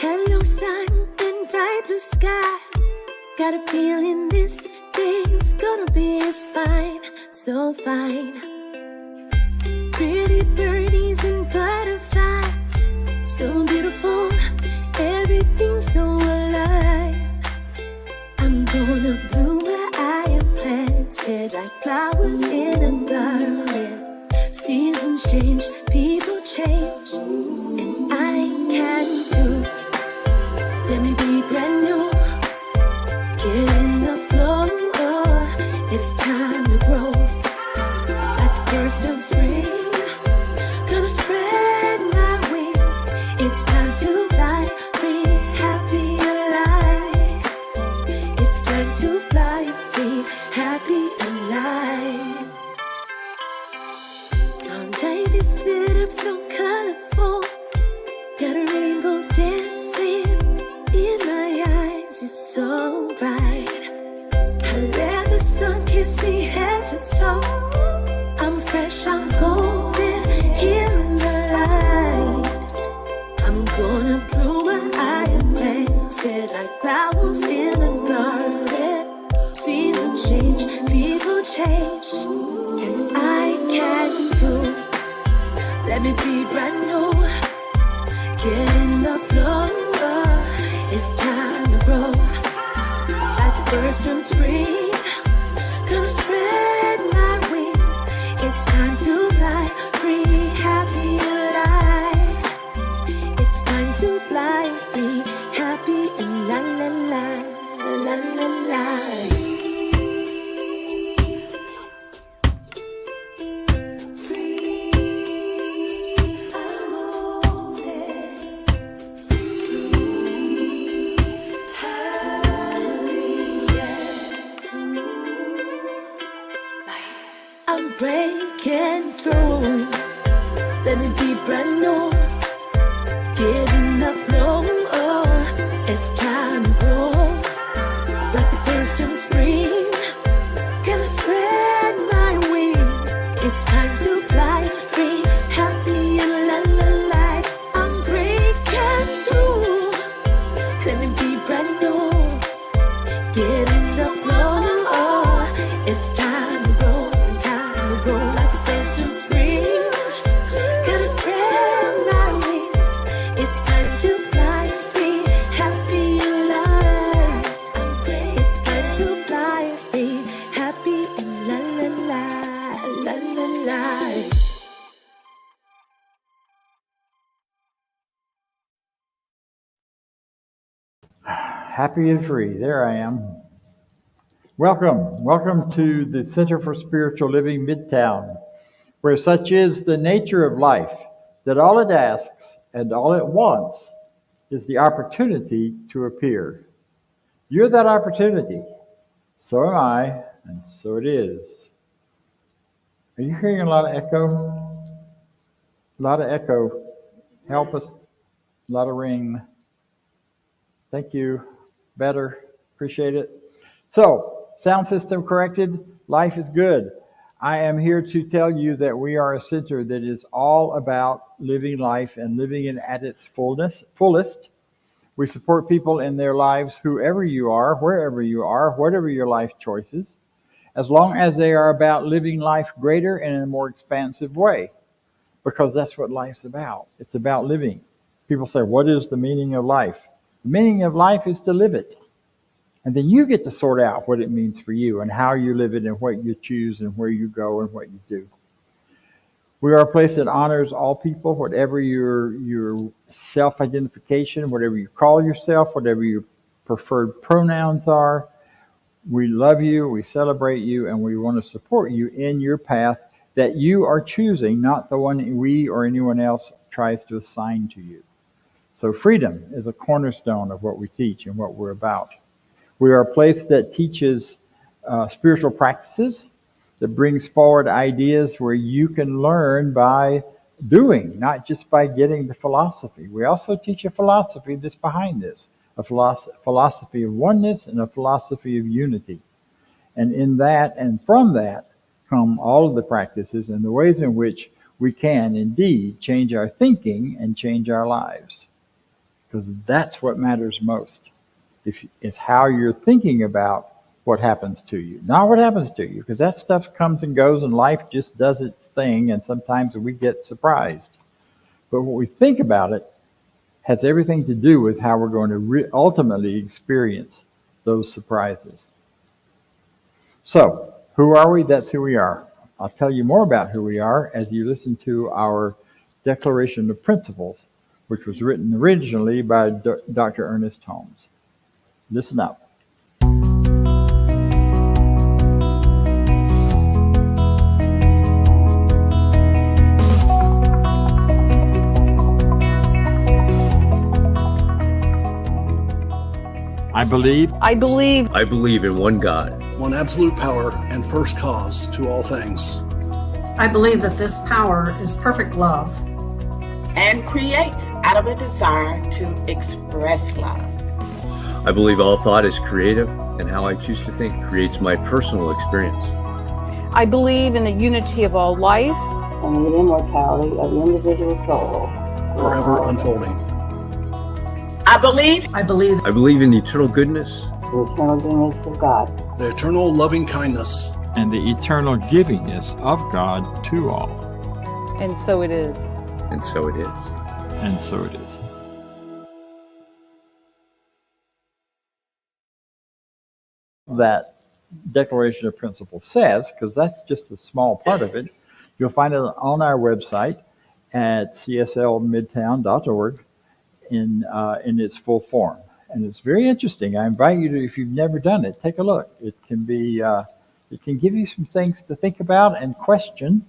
Hello, sun and bright blue sky. Got a feeling this day's gonna be fine, so fine. Pretty birdies and butterflies, so beautiful, everything's so alive. I'm gonna bloom where I am planted, like flowers in a garden. Seasons change, people change, and I can too. Let me be brand new, get in the flow, it's time to grow. Like the first of spring, gonna spread my wings. It's time to fly, free, happy, alive. It's time to fly, free, happy, alive. Our night is lit up so colorful, got rainbows dancing in my eyes, it's so bright. I let the sun kiss me head to toe. I'm fresh, I'm golden, here in the light. I'm gonna bloom where I am planted, like flowers in a garden. Seasons change, people change, and I can too. Let me be brand new, get in the flow. It's time to grow, like the first of spring. Gonna spread my wings. It's time to fly, free, happy, alive. It's time to fly, free, happy, and la la la, la la la. Breaking through, let me be brand new, get in the flow, it's time to grow, like the first of spring, gonna spread my wings, it's time to fly, free, happy, and la la la. I'm breaking through, let me be brand new, get in the flow, it's time to grow. Grow like the first of spring, gotta spread my wings. It's time to fly, free, happy, alive. It's time to fly, free, happy, and la la la, la la la. Happy and free, there I am. Welcome to the Center for Spiritual Living Midtown, where such is the nature of life that all it asks and all it wants is the opportunity to appear. You're that opportunity. So am I, and so it is. Are you hearing a lot of echo? A lot of echo. Help us. A lot of ring. Thank you. Better. Appreciate it. So, sound system corrected. Life is good. I am here to tell you that we are a center that is all about living life and living it at its fullest. We support people in their lives, whoever you are, wherever you are, whatever your life choices. as long as they are about living life greater and in a more expansive way, because that's what life's about. It's about living. People say, what is the meaning of life? The meaning of life is to live it. And then you get to sort out what it means for you and how you live it and what you choose and where you go and what you do. We are a place that honors all people, whatever your self-identification, whatever you call yourself, whatever your preferred pronouns are. We love you, we celebrate you, and we want to support you in your path that you are choosing, not the one we or anyone else tries to assign to you. So freedom is a cornerstone of what we teach and what we're about. We are a place that teaches spiritual practices, that brings forward ideas where you can learn by doing, not just by getting the philosophy. We also teach a philosophy that's behind this, a philosophy of oneness and a philosophy of unity. And in that and from that come all of the practices and the ways in which we can indeed change our thinking and change our lives. Because that's what matters most. It's how you're thinking about what happens to you, not what happens to you, because that stuff comes and goes and life just does its thing, and sometimes we get surprised. But what we think about it has everything to do with how we're going to ultimately experience those surprises. So, who are we? That's who we are. I'll tell you more about who we are as you listen to our Declaration of Principles, which was written originally by Dr. Ernest Holmes. Listen up. I believe in one God, one absolute power and first cause to all things. I believe that this power is perfect love and creates out of a desire to express love. I believe all thought is creative, and how I choose to think creates my personal experience. I believe in the unity of all life and the immortality of the individual soul, forever unfolding. I believe in the eternal goodness, the eternal goodness of God, the eternal loving kindness, and the eternal givingness of God to all. And so it is. And so it is. And so it is. That Declaration of Principles says, because that's just a small part of it. You'll find it on our website at cslmidtown.org in its full form. And it's very interesting. I invite you to, if you've never done it, take a look. It can give you some things to think about and question,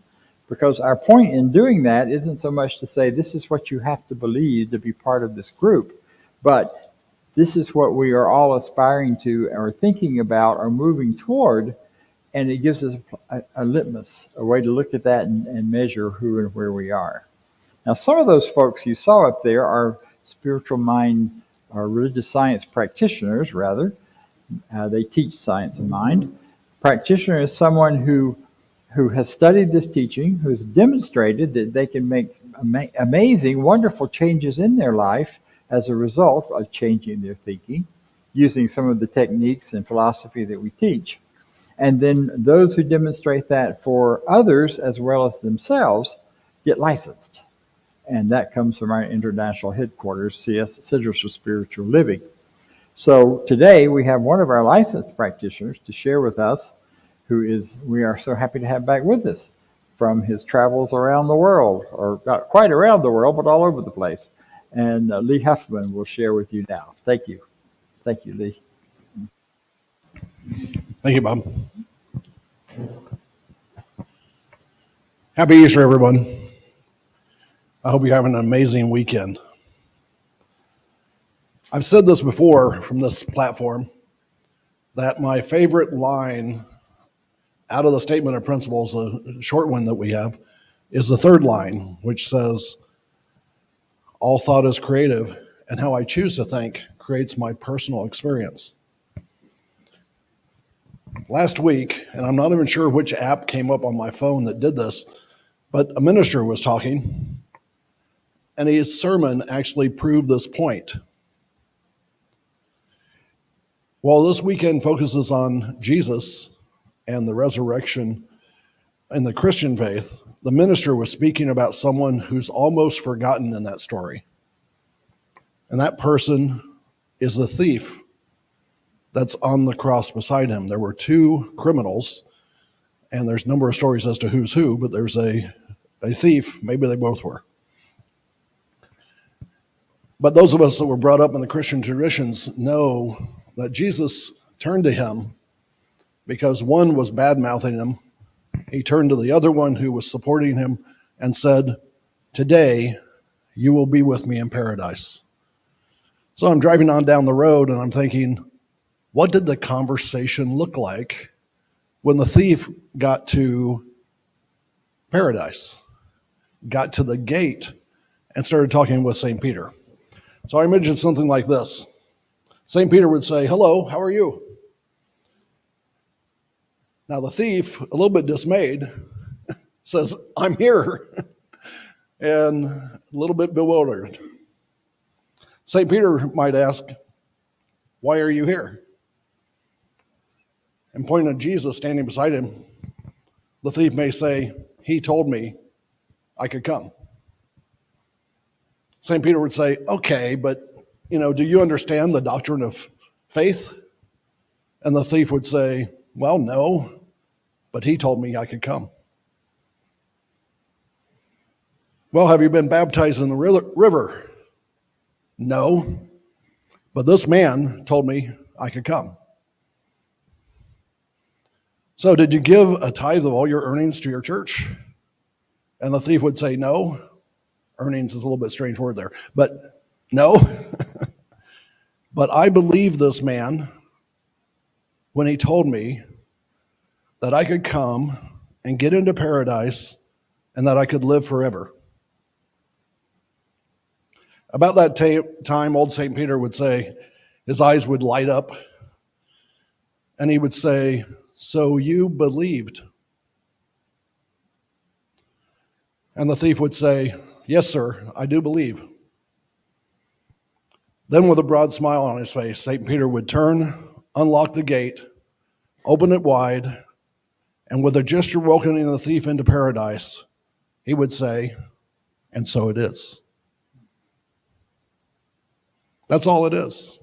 because our point in doing that isn't so much to say this is what you have to believe to be part of this group, but this is what we are all aspiring to or thinking about or moving toward, and it gives us a litmus, a way to look at that and measure who and where we are. Now, some of those folks you saw up there are spiritual mind or religious science practitioners, rather. They teach science of mind. Practitioner is someone who has studied this teaching, who's demonstrated that they can make amazing, wonderful changes in their life as a result of changing their thinking, using some of the techniques and philosophy that we teach. And then those who demonstrate that for others as well as themselves get licensed. And that comes from our international headquarters, Centers for Spiritual Living. So today we have one of our licensed practitioners to share with us, we are so happy to have back with us from his travels around the world, or not quite around the world, but all over the place. And Lee Huffman will share with you now. Thank you. Thank you, Lee. Thank you, Bob. Happy Easter, everyone. I hope you're having an amazing weekend. I've said this before from this platform, that my favorite line out of the Statement of Principles, a short one that we have, is the third line, which says, all thought is creative, and how I choose to think creates my personal experience. Last week, and I'm not even sure which app came up on my phone that did this, but a minister was talking, and his sermon actually proved this point. While this weekend focuses on Jesus and the resurrection in the Christian faith, the minister was speaking about someone who's almost forgotten in that story. And that person is the thief that's on the cross beside him. There were two criminals, and there's a number of stories as to who's who, but there's a thief, maybe they both were. But those of us that were brought up in the Christian traditions know that Jesus turned to him because one was bad-mouthing him. He turned to the other one who was supporting him and said, "Today you will be with me in paradise." So I'm driving on down the road and I'm thinking, what did the conversation look like when the thief got to paradise, got to the gate, and started talking with St. Peter? So I imagine something like this. St. Peter would say, "Hello, how are you?" Now the thief, a little bit dismayed, says, "I'm here," and a little bit bewildered. St. Peter might ask, "Why are you here?" And pointing at Jesus standing beside him, the thief may say, "He told me I could come." St. Peter would say, "Okay, but do you understand the doctrine of faith?" And the thief would say, "Well, no, but he told me I could come." "Well, have you been baptized in the river?" "No, but this man told me I could come." "So did you give a tithe of all your earnings to your church?" And the thief would say, "No." Earnings is a little bit strange word there, but no. "But I believe this man when he told me that I could come and get into paradise and that I could live forever." About that time, old St. Peter would say, his eyes would light up, and he would say, "So you believed?" And the thief would say, "Yes, sir, I do believe." Then with a broad smile on his face, St. Peter would turn, unlock the gate, open it wide, and with a gesture welcoming the thief into paradise, he would say, "And so it is." That's all it is.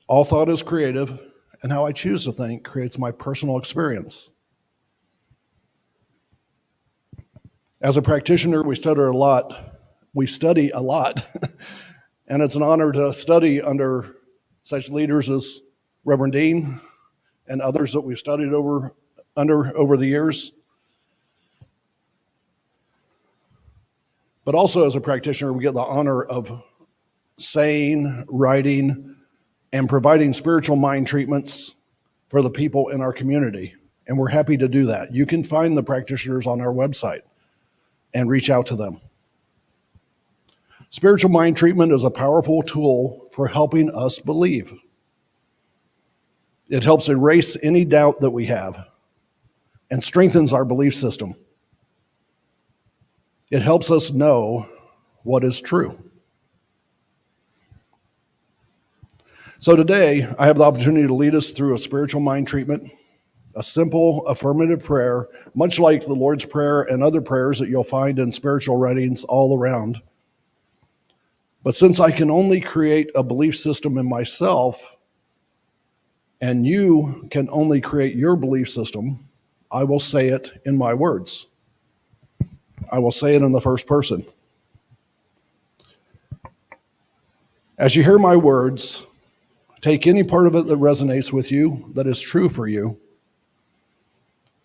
All thought is creative, and how I choose to think creates my personal experience. As a practitioner, we study a lot. And it's an honor to study under such leaders as Reverend Deen and others that we've studied over the years. But also as a practitioner, we get the honor of saying, writing, and providing spiritual mind treatments for the people in our community. And we're happy to do that. You can find the practitioners on our website and reach out to them. Spiritual mind treatment is a powerful tool for helping us believe. It helps erase any doubt that we have and strengthens our belief system. It helps us know what is true. So today, I have the opportunity to lead us through a spiritual mind treatment, a simple affirmative prayer, much like the Lord's Prayer and other prayers that you'll find in spiritual writings all around. But since I can only create a belief system in myself, and you can only create your belief system, I will say it in my words. I will say it in the first person. As you hear my words, take any part of it that resonates with you, that is true for you,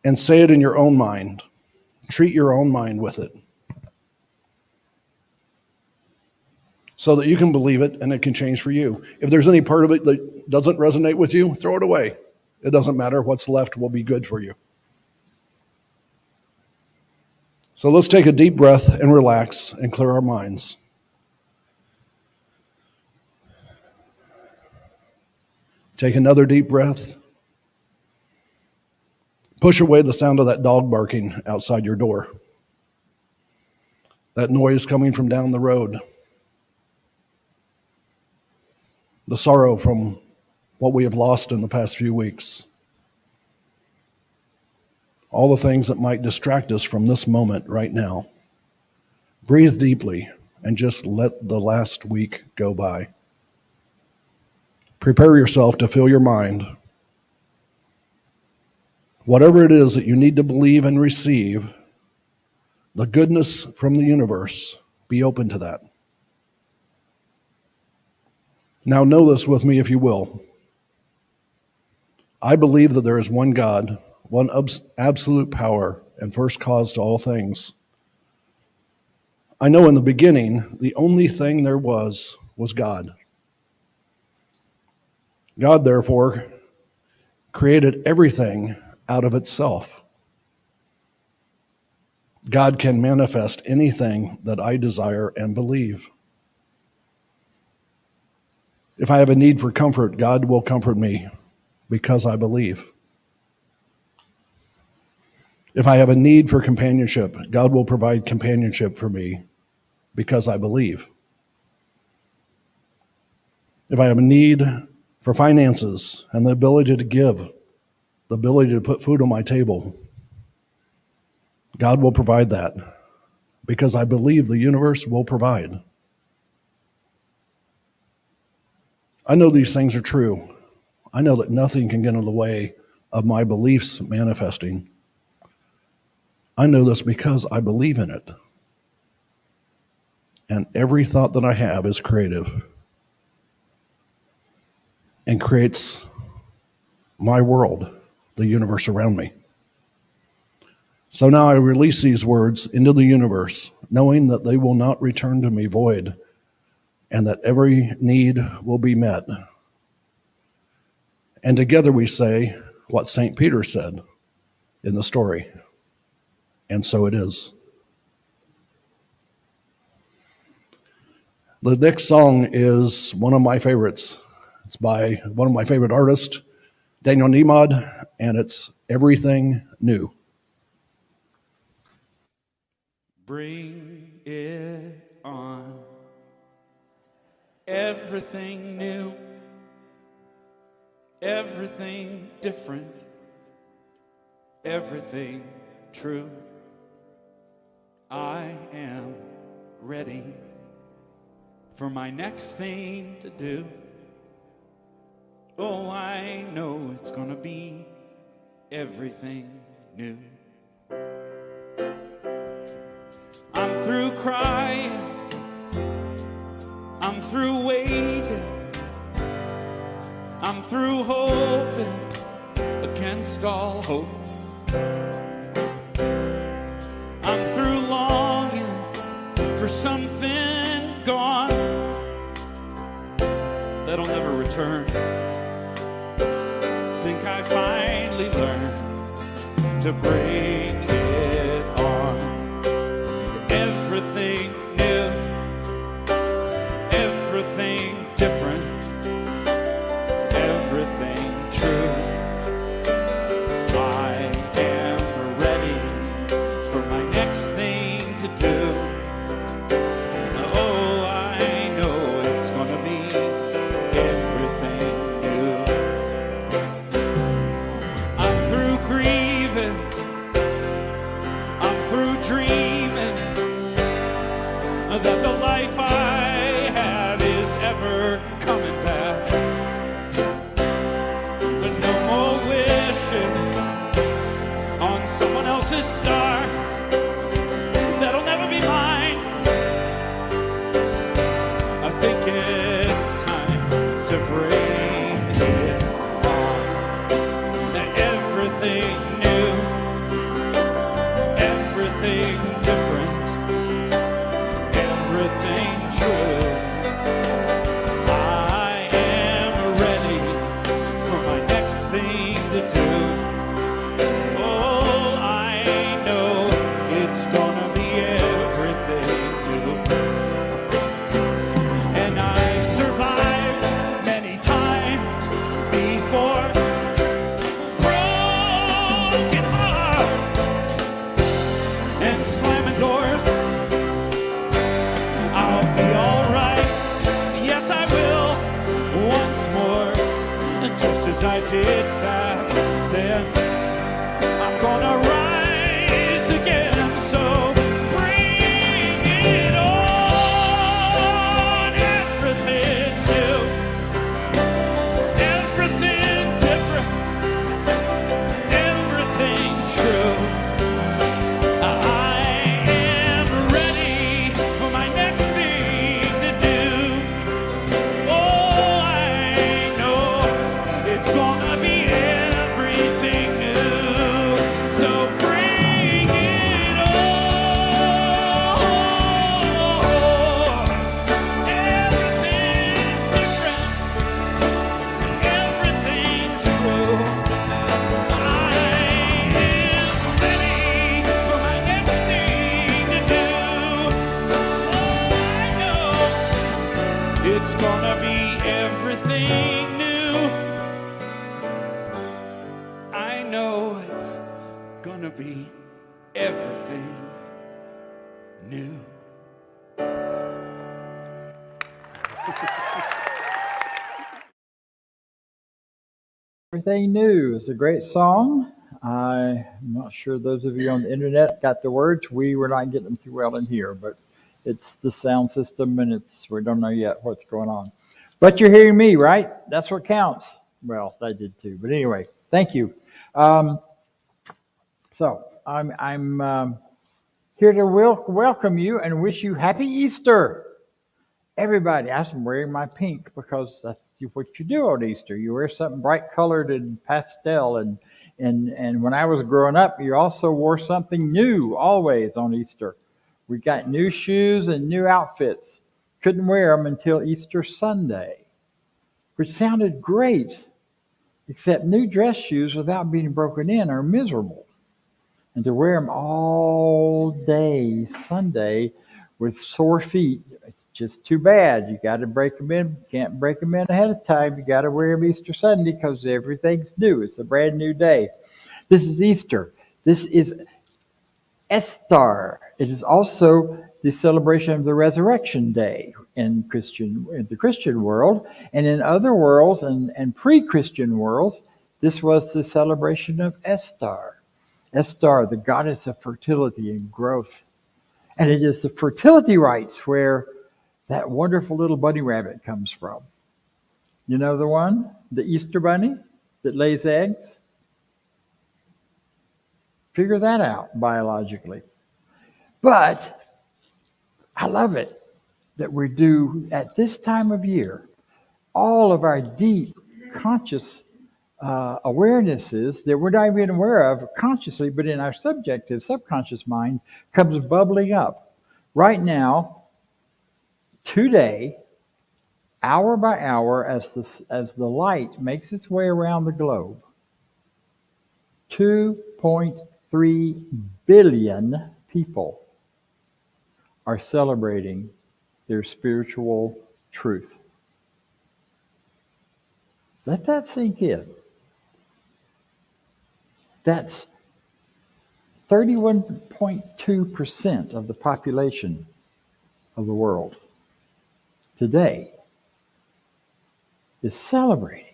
and say it in your own mind. Treat your own mind with it, so that you can believe it and it can change for you. If there's any part of it that doesn't resonate with you, throw it away. It doesn't matter. What's left will be good for you. So let's take a deep breath and relax and clear our minds. Take another deep breath. Push away the sound of that dog barking outside your door. That noise coming from down the road. The sorrow from what we have lost in the past few weeks. all the things that might distract us from this moment right now. Breathe deeply and just let the last week go by. Prepare yourself to fill your mind. Whatever it is that you need to believe and receive, the goodness from the universe, be open to that. Now know this with me if you will. I believe that there is one God, one absolute power and first cause to all things. I know in the beginning, the only thing there was God. God, therefore, created everything out of itself. God can manifest anything that I desire and believe. If I have a need for comfort, God will comfort me because I believe. If I have a need for companionship, God will provide companionship for me because I believe. If I have a need for finances and the ability to give, the ability to put food on my table, God will provide that because I believe the universe will provide. I know these things are true. I know that nothing can get in the way of my beliefs manifesting. I know this because I believe in it. And every thought that I have is creative and creates my world, the universe around me. So now I release these words into the universe, knowing that they will not return to me void and that every need will be met. And together we say what St. Peter said in the story. And so it is. The next song is one of my favorites. It's by one of my favorite artists, Daniel Nahmod, and it's Everything New. Bring it on. Everything new. Everything different. Everything true. I am ready for my next thing to do. Oh, I know it's gonna be everything new. I'm through crying, I'm through waiting, I'm through hoping against all hope. I'm through longing for something gone that'll never return. Think I finally learned to bring it on. Everything new, everything different, everything true. I am ready for my next thing to do. Oh, I know it's gonna be everything new. I'm through grieving, I'm through dreaming that the life I had is ever coming back. But no more wishing on someone else's star that'll never be mine. I think it's time to bring it on. Everything new, everything different, everything true. I am ready for my next thing to do. Oh, I know it's gonna be everything new. And I've survived many times before. Broken hearts and slamming doors. I'll be alright, yes I will, once more, just as I did back then. I'm gonna rise. once again. So bring it on, everything new, everything different, everything true. I am ready for my next thing to do. Oh, I know it's gonna be everything new. So bring it on. Everything different, everything true. I am ready for my next thing to do. Oh, I know it's gonna be everything new. I know it's gonna be everything new. Everything New is a great song. I'm not sure those of you on the internet got the words. We were not getting them too well in here, but it's the sound system and we don't know yet what's going on. But you're hearing me, right? That's what counts. Well, I did too. But anyway, thank you. So I'm here to welcome you and wish you happy Easter. Everybody, I'm wearing my pink because that's what you do on Easter. You wear something bright colored and pastel, and when I was growing up, you also wore something new always on Easter. We got new shoes and new outfits. Couldn't wear them until Easter Sunday, which sounded great, except new dress shoes without being broken in are miserable. And to wear them all day Sunday with sore feet, it's just too bad. You got to break them in. Can't break them in ahead of time. You got to wear them Easter Sunday because everything's new. It's a brand new day. This is Easter. This is Estar. It is also the celebration of the Resurrection Day in the Christian world, and in other worlds and pre-Christian worlds, this was the celebration of Estar. Estar, the goddess of fertility and growth. And it is the fertility rites where that wonderful little bunny rabbit comes from. You know the one? The Easter bunny that lays eggs? Figure that out biologically. But I love it that we do, at this time of year, all of our deep, conscious awarenesses that we're not even aware of consciously, but in our subjective, subconscious mind, comes bubbling up. Right now, today, hour by hour, as the light makes its way around the globe, 2.3 billion people are celebrating their spiritual truth. Let that sink in. That's 31.2% of the population of the world today is celebrating.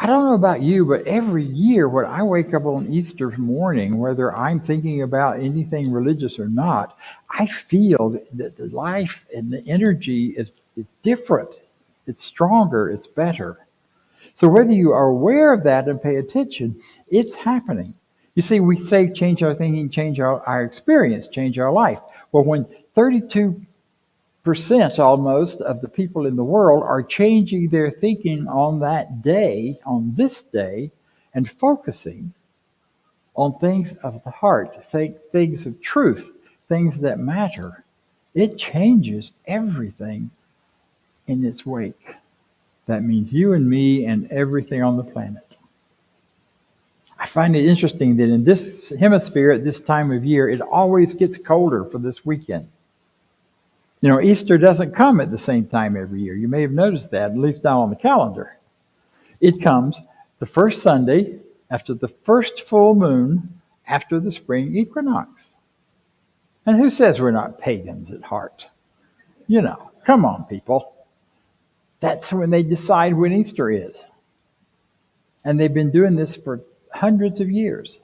I don't know about you, but every year when I wake up on Easter morning, whether I'm thinking about anything religious or not, I feel that the life and the energy is different. It's stronger, it's better. So whether you are aware of that and pay attention, it's happening. You see, we say change our thinking, change our experience, change our life. Well, when 32% almost of the people in the world are changing their thinking on that day, on this day, and focusing on things of the heart, things of truth, things that matter, it changes everything in its wake. That means you and me and everything on the planet. I find it interesting that in this hemisphere at this time of year, it always gets colder for this weekend. You know, Easter doesn't come at the same time every year. You may have noticed that, at least not on the calendar. It comes the first Sunday after the first full moon after the spring equinox. And who says we're not pagans at heart? You know, come on, people. That's when they decide when Easter is. And they've been doing this for hundreds of years.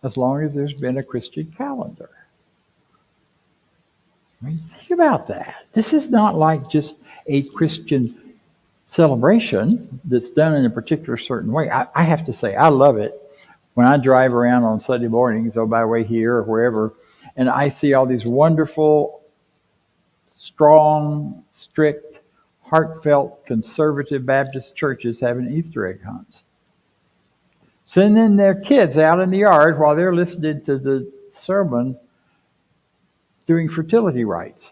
as long as there's been a Christian calendar. I mean, think about that. This is not like just a Christian celebration that's done in a particular certain way. I have to say, I love it when I drive around on Sunday mornings, or by way here or wherever, and I see all these wonderful, strong, strict, heartfelt, conservative Baptist churches having Easter egg hunts. Sending their kids out in the yard while they're listening to the sermon doing fertility rites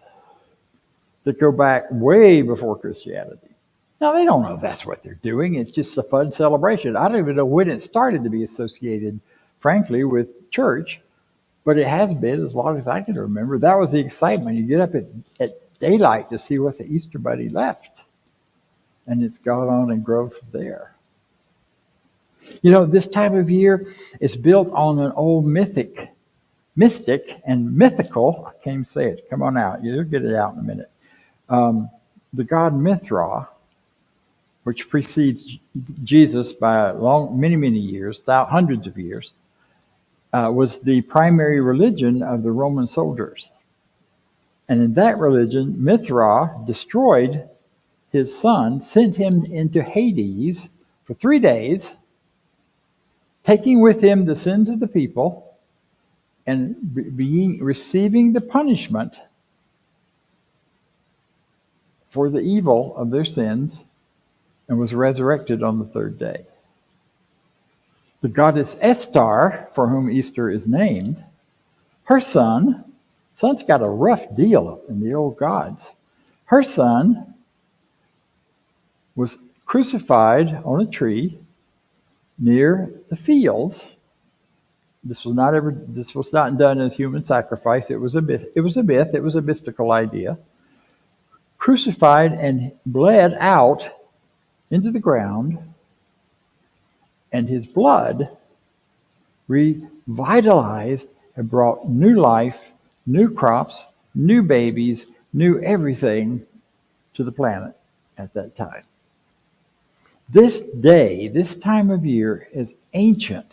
that go back way before Christianity. Now, they don't know that's what they're doing. It's just a fun celebration. I don't even know when it started to be associated, frankly, with church, but it has been as long as I can remember. That was the excitement. You get up at daylight to see what the Easter Bunny left, and it's gone on and grown from there. You know, this time of year is built on an old mystic and mythical, I can't even say it, come on out, you'll get it out in a minute. The god Mithra, which precedes Jesus by many years, hundreds of years, was the primary religion of the Roman soldiers. And in that religion, Mithra destroyed his son, sent him into Hades for 3 days, taking with him the sins of the people and receiving the punishment for the evil of their sins, and was resurrected on the third day. The goddess Estar, for whom Easter is named, her son's got a rough deal in the old gods. Her son was crucified on a tree near the fields. This was not done as human sacrifice. It was a myth. It was a mystical idea. Crucified and bled out into the ground, and his blood revitalized and brought new life, new crops, new babies, new everything to the planet at that time. This day, this time of year, is ancient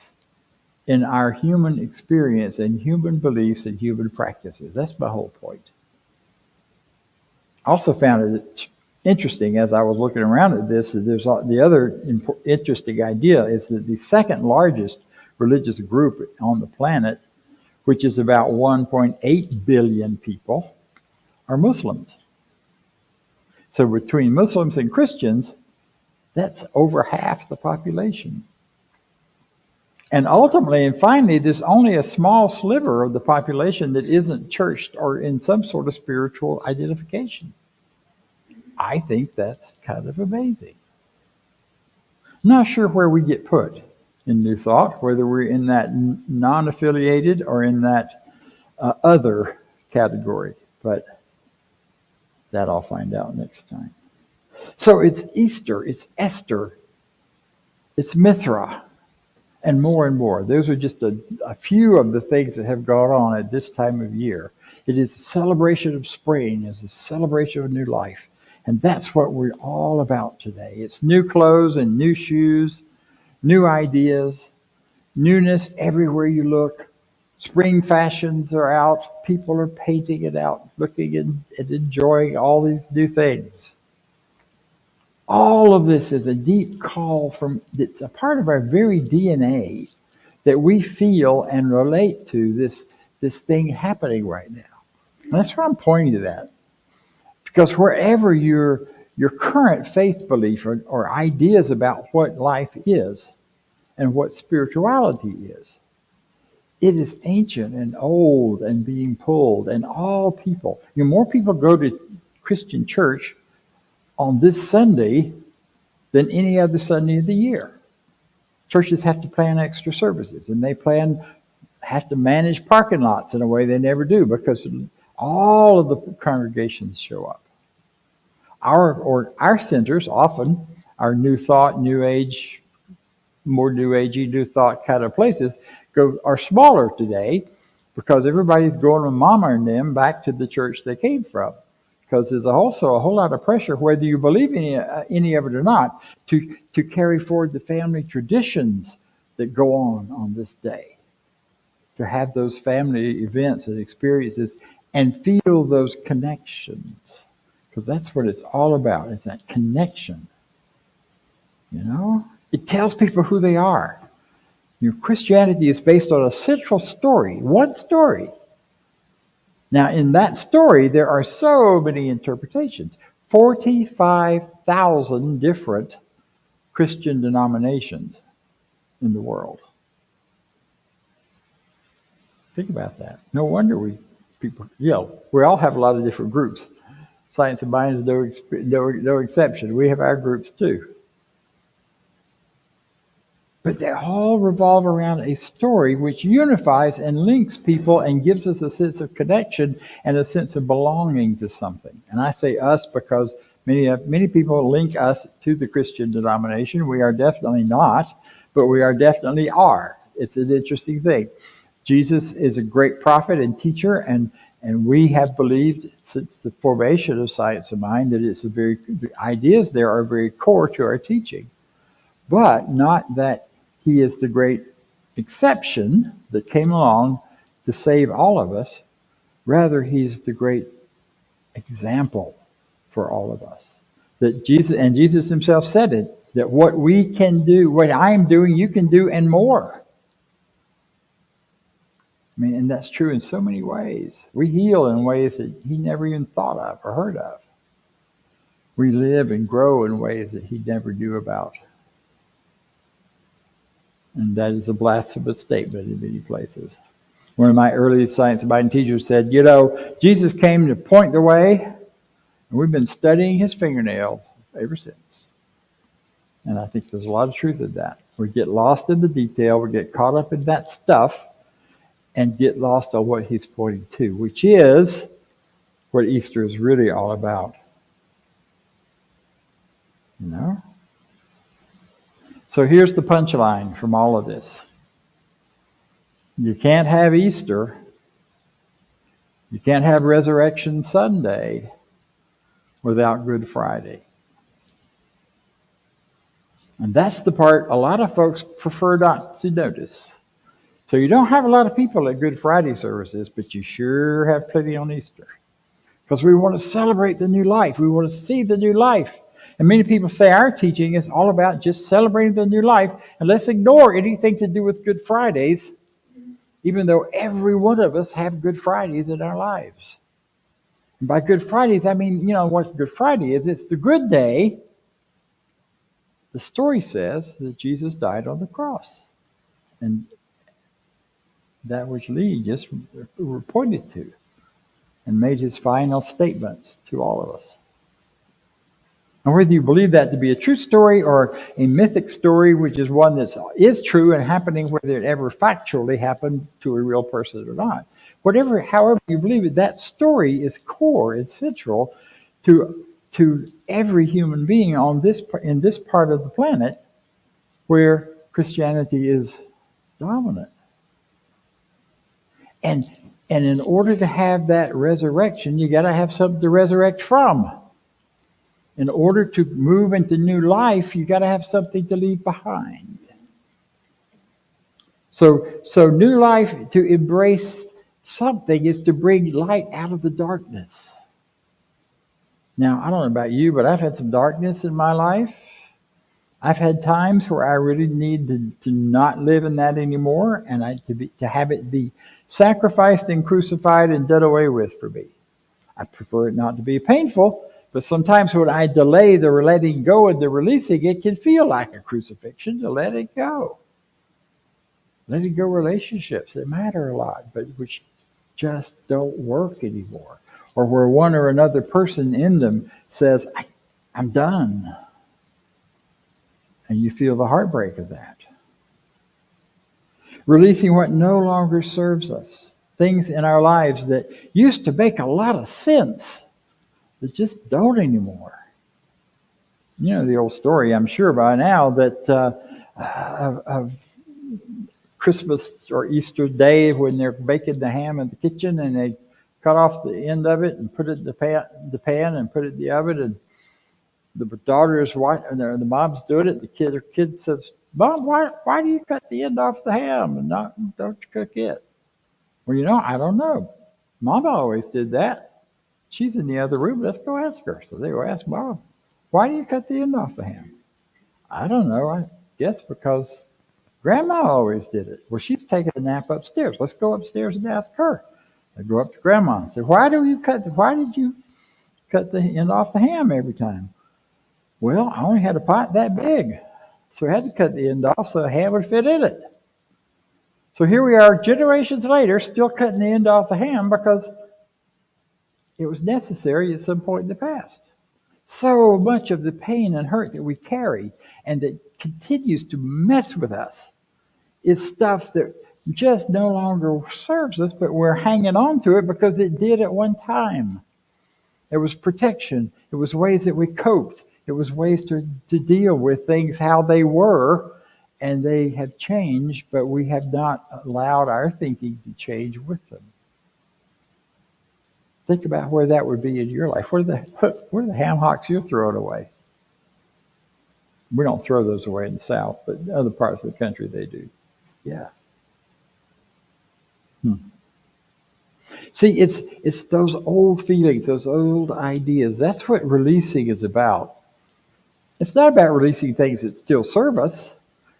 in our human experience and human beliefs and human practices. That's my whole point. I also found it interesting as I was looking around at this, that there's the other interesting idea is that the second largest religious group on the planet, which is about 1.8 billion people, are Muslims. So between Muslims and Christians, that's over half the population. And ultimately and finally, there's only a small sliver of the population that isn't churched or in some sort of spiritual identification. I think that's kind of amazing. Not sure where we get put in New Thought, whether we're in that non-affiliated or in that other category, but that I'll find out next time. So it's Easter, it's Esther, it's Mithra, and more. Those are just a few of the things that have gone on at this time of year. It is a celebration of spring, it's a celebration of new life. And that's what we're all about today. It's new clothes and new shoes, new ideas, newness everywhere you look. Spring fashions are out. People are painting it out, looking and enjoying all these new things. All of this is a deep call it's a part of our very DNA that we feel and relate to this thing happening right now. And that's why I'm pointing to that. Because wherever your current faith belief or ideas about what life is and what spirituality is, it is ancient and old and being pulled, and all people. More people go to Christian church on this Sunday than any other Sunday of the year. Churches have to plan extra services, and they have to manage parking lots in a way they never do, because all of the congregations show up. Our centers often are New Thought, New Age, more New Agey, New Thought kind of places are smaller today, because everybody's going with Mama and them back to the church they came from. Because there's also a whole lot of pressure, whether you believe any of it or not, to carry forward the family traditions that go on this day. to have those family events and experiences and feel those connections. Because that's what it's all about. It's that connection. You know? It tells people who they are. Christianity is based on a central story, one story. Now, in that story, there are so many interpretations. 45,000 different Christian denominations in the world. Think about that. No wonder we all have a lot of different groups. Science of Mind is no exception. We have our groups too. But they all revolve around a story which unifies and links people and gives us a sense of connection and a sense of belonging to something. And I say us because many people link us to the Christian denomination. We are definitely not, but we definitely are. It's an interesting thing. Jesus is a great prophet and teacher, and we have believed since the formation of Science of Mind that the ideas there are very core to our teaching. But not that he is the great exception that came along to save all of us. Rather, he's the great example for all of us. That Jesus himself said it, that what we can do, what I am doing, you can do and more. I mean, and that's true in so many ways. We heal in ways that he never even thought of or heard of. We live and grow in ways that he never knew about. And that is a blasphemous statement in many places. One of my early Science of Mind teachers said, Jesus came to point the way, and we've been studying his fingernail ever since. And I think there's a lot of truth in that. We get lost in the detail, we get caught up in that stuff, and get lost on what he's pointing to, which is what Easter is really all about. You know? So here's the punchline from all of this. You can't have Easter. You can't have Resurrection Sunday without Good Friday. And that's the part a lot of folks prefer not to notice. So you don't have a lot of people at Good Friday services, but you sure have plenty on Easter. Because we want to celebrate the new life. We want to see the new life. And many people say our teaching is all about just celebrating the new life, and let's ignore anything to do with Good Fridays, even though every one of us have Good Fridays in our lives. And by Good Fridays, I mean, what Good Friday is. It's the good day. The story says that Jesus died on the cross. And that which Lee just pointed to and made his final statements to all of us. And whether you believe that to be a true story or a mythic story, which is one that is true and happening, whether it ever factually happened to a real person or not, however you believe it, that story is core, it's central to every human being in this part of the planet where Christianity is dominant. And in order to have that resurrection, you got to have something to resurrect from. In order to move into new life, you got to have something to leave behind. So new life, to embrace something, is to bring light out of the darkness. Now, I don't know about you, but I've had some darkness in my life. I've had times where I really need to not live in that anymore, and to have it be sacrificed and crucified and done away with for me. I prefer it not to be painful. But sometimes when I delay the letting go and the releasing, it can feel like a crucifixion to let it go. Letting go relationships that matter a lot, but which just don't work anymore. Or where one or another person in them says, I'm done. And you feel the heartbreak of that. Releasing what no longer serves us. Things in our lives that used to make a lot of sense, that just don't anymore. You know the old story, I'm sure by now, that of Christmas or Easter Day when they're baking the ham in the kitchen and they cut off the end of it and put it in the pan and put it in the oven, and the daughter is watching, the mom's doing it. The kid says, "Mom, why do you cut the end off the ham and don't you cook it?" Well, I don't know. Mama always did that. She's in the other room. Let's go ask her. So they go ask Mom, why do you cut the end off the ham? I don't know. I guess because Grandma always did it. Well, she's taking a nap upstairs. Let's go upstairs and ask her. I go up to Grandma and say, why did you cut the end off the ham every time? Well, I only had a pot that big, so I had to cut the end off so the ham would fit in it. So here we are generations later, still cutting the end off the ham because it was necessary at some point in the past. So much of the pain and hurt that we carry and that continues to mess with us is stuff that just no longer serves us, but we're hanging on to it because it did at one time. It was protection. It was ways that we coped. It was ways to deal with things how they were, and they have changed, but we have not allowed our thinking to change with them. Think about where that would be in your life. Where are the ham hocks you're throwing away? We don't throw those away in the South, but in other parts of the country they do. Yeah. See, it's those old feelings, those old ideas. That's what releasing is about. It's not about releasing things that still serve us,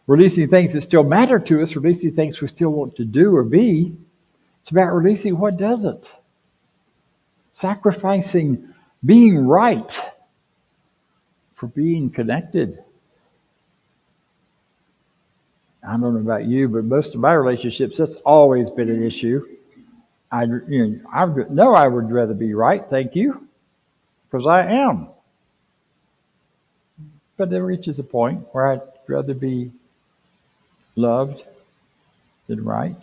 releasing things that still matter to us, releasing things we still want to do or be. It's about releasing what doesn't. Sacrificing being right for being connected. I don't know about you, but most of my relationships, that's always been an issue. I would rather be right, thank you, because I am. But there reaches a point where I'd rather be loved than right.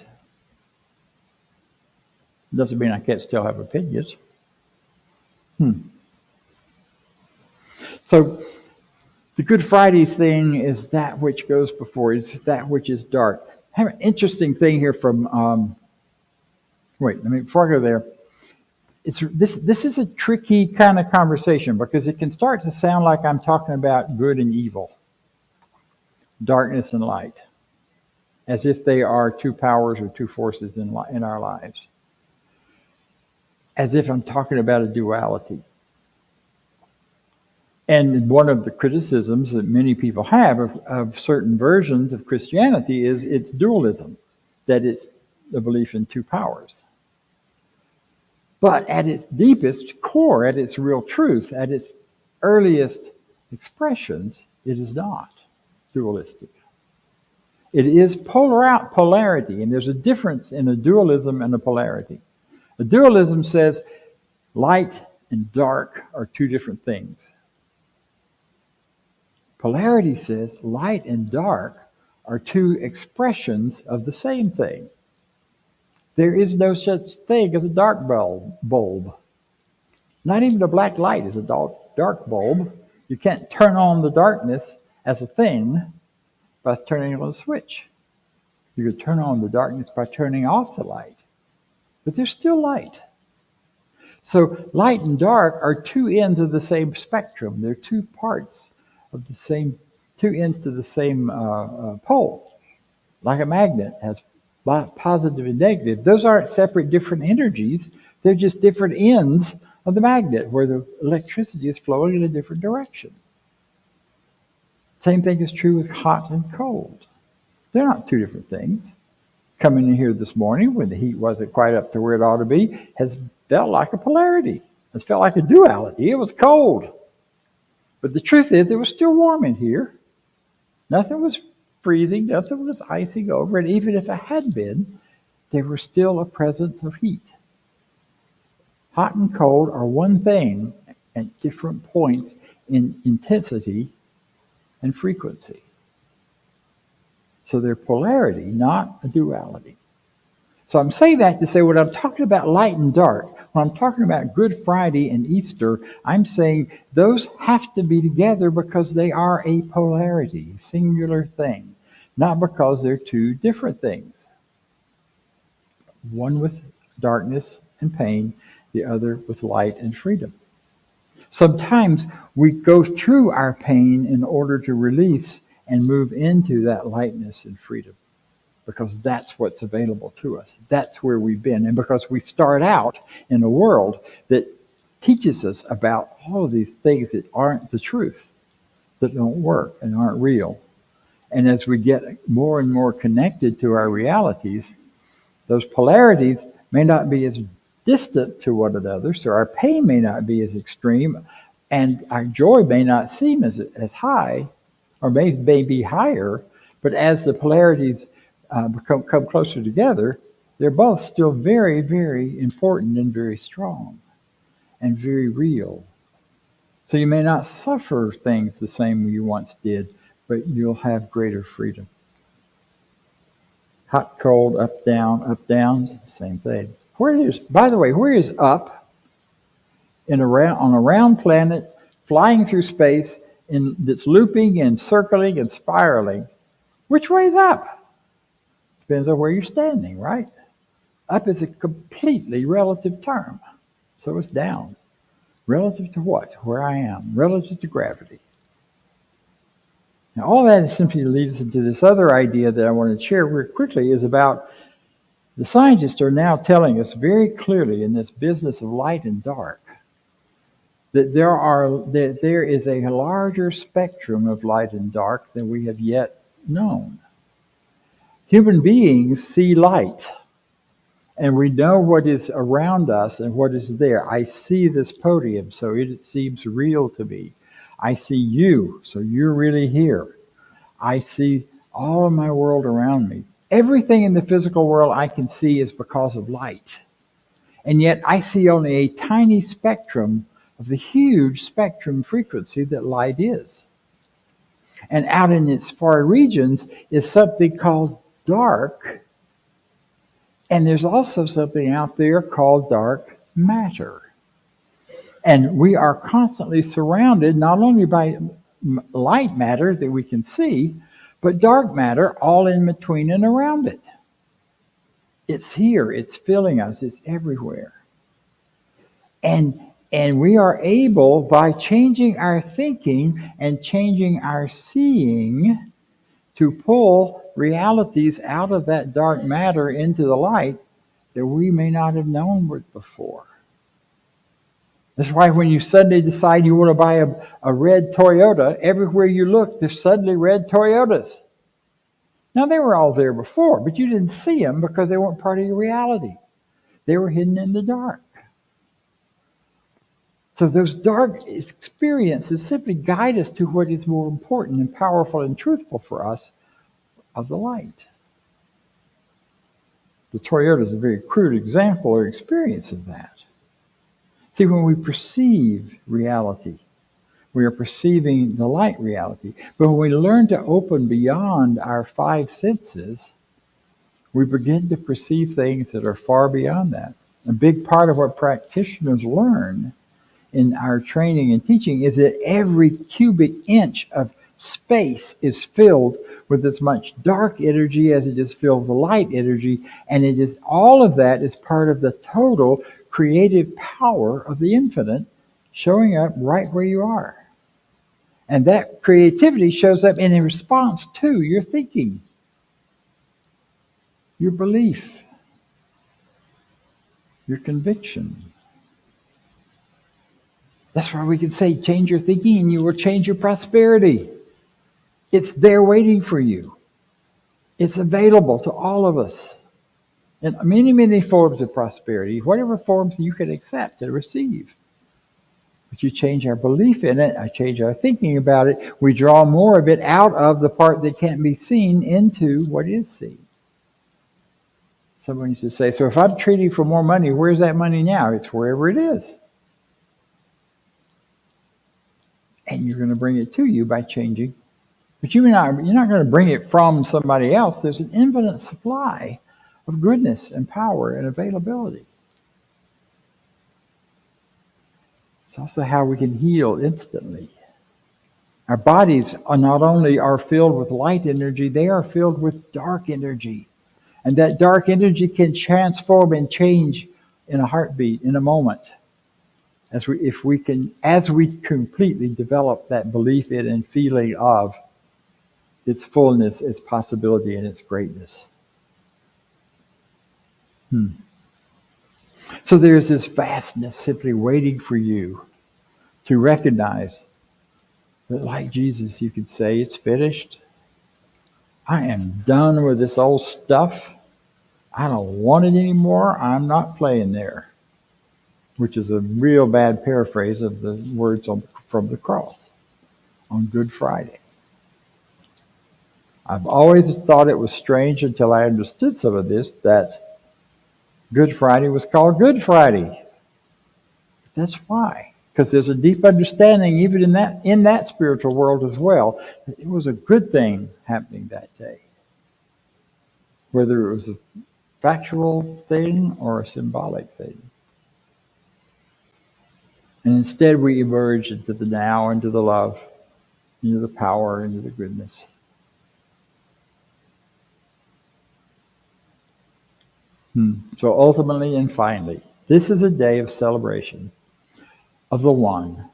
Doesn't mean I can't still have opinions. So the Good Friday thing is that which goes before, is that which is dark. I have an interesting thing here from, before I go there, this is a tricky kind of conversation because it can start to sound like I'm talking about good and evil, darkness and light, as if they are two powers or two forces in our lives, as if I'm talking about a duality. And one of the criticisms that many people have of certain versions of Christianity is its dualism, that it's the belief in two powers. But at its deepest core, at its real truth, at its earliest expressions, it is not dualistic. It is polarity, and there's a difference in a dualism and a polarity. A dualism says light and dark are two different things. Polarity says light and dark are two expressions of the same thing. There is no such thing as a dark bulb. Not even a black light is a dark bulb. You can't turn on the darkness as a thing by turning on a switch. You could turn on the darkness by turning off the light. But there's still light. So light and dark are two ends of the same spectrum. They're two parts of the same, two ends to the same pole. Like a magnet has positive and negative. Those aren't separate different energies. They're just different ends of the magnet where the electricity is flowing in a different direction. Same thing is true with hot and cold. They're not two different things. Coming in here this morning when the heat wasn't quite up to where it ought to be has felt like a polarity. It's felt like a duality. It was cold. But the truth is, it was still warm in here. Nothing was freezing, nothing was icing over, and even if it had been, there was still a presence of heat. Hot and cold are one thing at different points in intensity and frequency. So they're polarity, not a duality. So I'm saying that to say when I'm talking about light and dark, when I'm talking about Good Friday and Easter, I'm saying those have to be together because they are a polarity, singular thing, not because they're two different things. One with darkness and pain, the other with light and freedom. Sometimes we go through our pain in order to release and move into that lightness and freedom. because that's what's available to us. That's where we've been. And because we start out in a world that teaches us about all of these things that aren't the truth, that don't work and aren't real. And as we get more and more connected to our realities, those polarities may not be as distant to one another, so our pain may not be as extreme, and our joy may not seem as high, or may be higher, but as the polarities come closer together, they're both still very, very important and very strong and very real. So you may not suffer things the same you once did, but you'll have greater freedom. Hot, cold, up, down, same thing. By the way, where is up on a round planet, flying through space, that's looping and circling and spiraling? Which way is up? Depends on where you're standing, right? Up is a completely relative term. So is down. Relative to what? Where I am. Relative to gravity. Now, all that is simply leads into this other idea that I want to share very quickly, is about the scientists are now telling us very clearly in this business of light and dark that there is a larger spectrum of light and dark than we have yet known. Human beings see light, and we know what is around us and what is there. I see this podium, so it seems real to me. I see you, so you're really here. I see all of my world around me. Everything in the physical world I can see is because of light. And yet I see only a tiny spectrum of the huge spectrum frequency that light is. And out in its far regions is something called dark. And there's also something out there called dark matter. And we are constantly surrounded not only by light matter that we can see, but dark matter all in between and around it. It's here, it's filling us, it's everywhere. And we are able, by changing our thinking and changing our seeing, to pull realities out of that dark matter into the light that we may not have known before. That's why when you suddenly decide you want to buy a red Toyota, everywhere you look, there's suddenly red Toyotas. Now, they were all there before, but you didn't see them because they weren't part of your reality. They were hidden in the dark. So those dark experiences simply guide us to what is more important and powerful and truthful for us of the light. The Toyota is a very crude example or experience of that. See, when we perceive reality, we are perceiving the light reality. But when we learn to open beyond our five senses, we begin to perceive things that are far beyond that. A big part of what practitioners learn in our training and teaching is that every cubic inch of space is filled with as much dark energy as it is filled with light energy, and it is all of that is part of the total creative power of the infinite showing up right where you are. And that creativity shows up in response to your thinking, your belief, your conviction. That's why we can say, change your thinking and you will change your prosperity. It's there waiting for you. It's available to all of us. And many, many forms of prosperity, whatever forms you can accept and receive. But you change our belief in it, I change our thinking about it, we draw more of it out of the part that can't be seen into what is seen. Someone used to say, so if I'm trading for more money, where's that money now? It's wherever it is. And you're going to bring it to you by changing. But you're not going to bring it from somebody else. There's an infinite supply of goodness and power and availability. It's also how we can heal instantly. Our bodies are not only are filled with light energy, they are filled with dark energy. And that dark energy can transform and change in a heartbeat, in a moment. As we completely develop that belief in and feeling of its fullness, its possibility, and its greatness. So there's this vastness simply waiting for you to recognize that, like Jesus, you could say, it's finished. I am done with this old stuff. I don't want it anymore. I'm not playing there. Which is a real bad paraphrase of the words from the cross on Good Friday. I've always thought it was strange until I understood some of this, that Good Friday was called Good Friday. That's why. Because there's a deep understanding even in that spiritual world as well, that it was a good thing happening that day. Whether it was a factual thing or a symbolic thing. And instead we emerge into the now, into the love, into the power, into the goodness. So ultimately and finally, this is a day of celebration of the one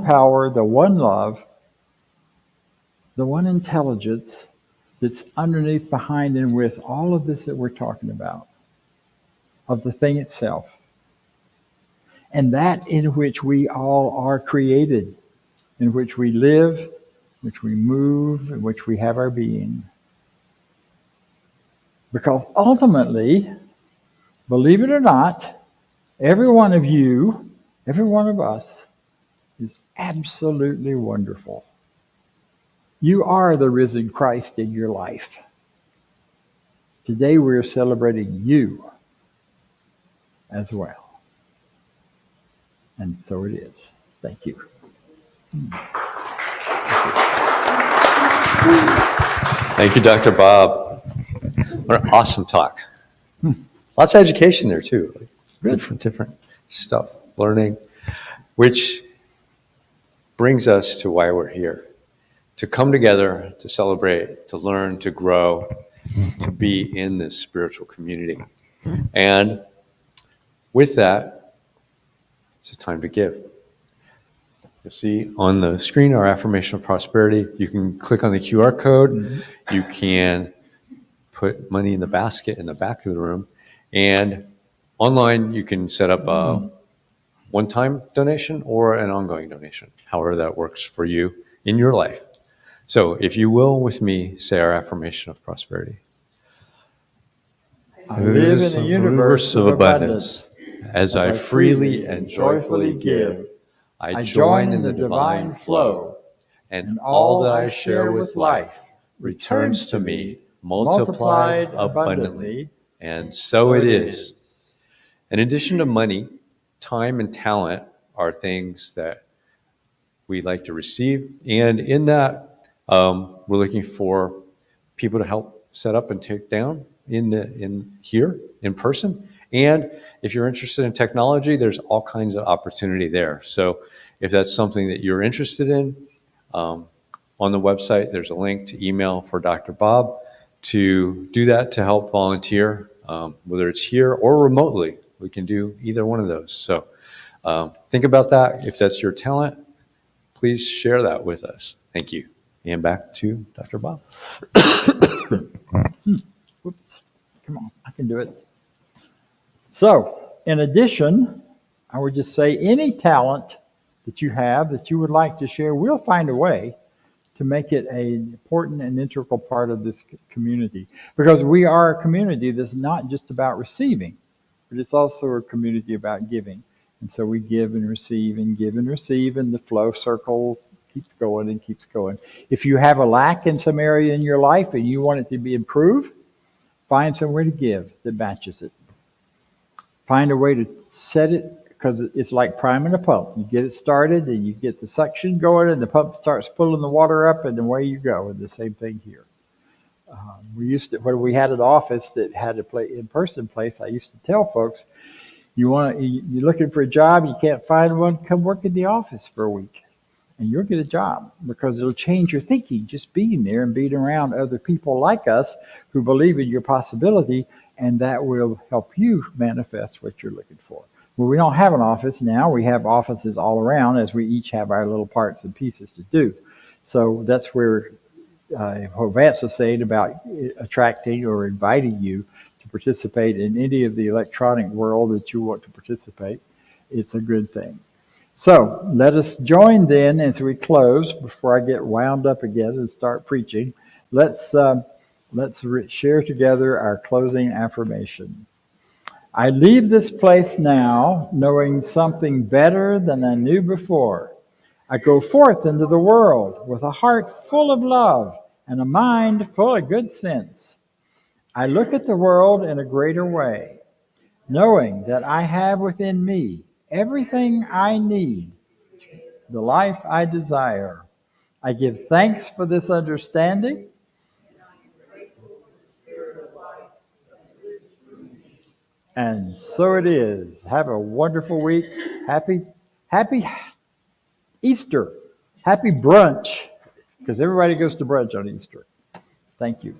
power, the one love, the one intelligence that's underneath, behind, and with all of this that we're talking about, of the thing itself. And that in which we all are created, in which we live, which we move, in which we have our being. Because ultimately, believe it or not, every one of you, every one of us, is absolutely wonderful. You are the risen Christ in your life. Today we are celebrating you as well. And so it is. Thank you. Thank you, Dr. Bob. What an awesome talk. Lots of education there too. Different stuff, learning, which brings us to why we're here. To come together, to celebrate, to learn, to grow, to be in this spiritual community. And with that, it's a time to give. You'll see on the screen our affirmation of prosperity. You can click on the QR code. You can put money in the basket in the back of the room. And online, you can set up a one-time donation or an ongoing donation, however that works for you in your life. So if you will, with me, say our affirmation of prosperity. I live in a universe of abundance. As I freely and joyfully give, I join in the divine flow, and all that I share with life returns to me multiplied abundantly, and so it is. In addition to money, time and talent are things that we like to receive, and in that, we're looking for people to help set up and take down in here in person. And if you're interested in technology, there's all kinds of opportunity there. So if that's something that you're interested in, on the website, there's a link to email for Dr. Bob to do that, to help volunteer, whether it's here or remotely. We can do either one of those. So think about that. If that's your talent, please share that with us. Thank you. And back to Dr. Bob. Whoops. Come on, I can do it. So, in addition, I would just say any talent that you have that you would like to share, we'll find a way to make it an important and integral part of this community. Because we are a community that's not just about receiving, but it's also a community about giving. And so we give and receive and give and receive, and the flow circle keeps going and keeps going. If you have a lack in some area in your life and you want it to be improved, find somewhere to give that matches it. Find a way to set it, because it's like priming a pump. You get it started and you get the suction going and the pump starts pulling the water up and away you go. And the same thing here. When we had an office that had a in-person place, I used to tell folks, you're looking for a job, you can't find one, come work in the office for a week. And you'll get a job, because it'll change your thinking just being there and being around other people like us who believe in your possibility, and that will help you manifest what you're looking for. Well, we don't have an office now. We have offices all around, as we each have our little parts and pieces to do. So that's where what Vance was saying about attracting or inviting you to to participate in any of the electronic world that you want to participate, it's a good thing. So let us join then as we close, before I get wound up again and start preaching. Let's share together our closing affirmation. I leave this place now knowing something better than I knew before. I go forth into the world with a heart full of love and a mind full of good sense. I look at the world in a greater way, knowing that I have within me everything I need, the life I desire. I give thanks for this understanding. And so it is. Have a wonderful week. Happy Easter. Happy brunch, because everybody goes to brunch on Easter. Thank you.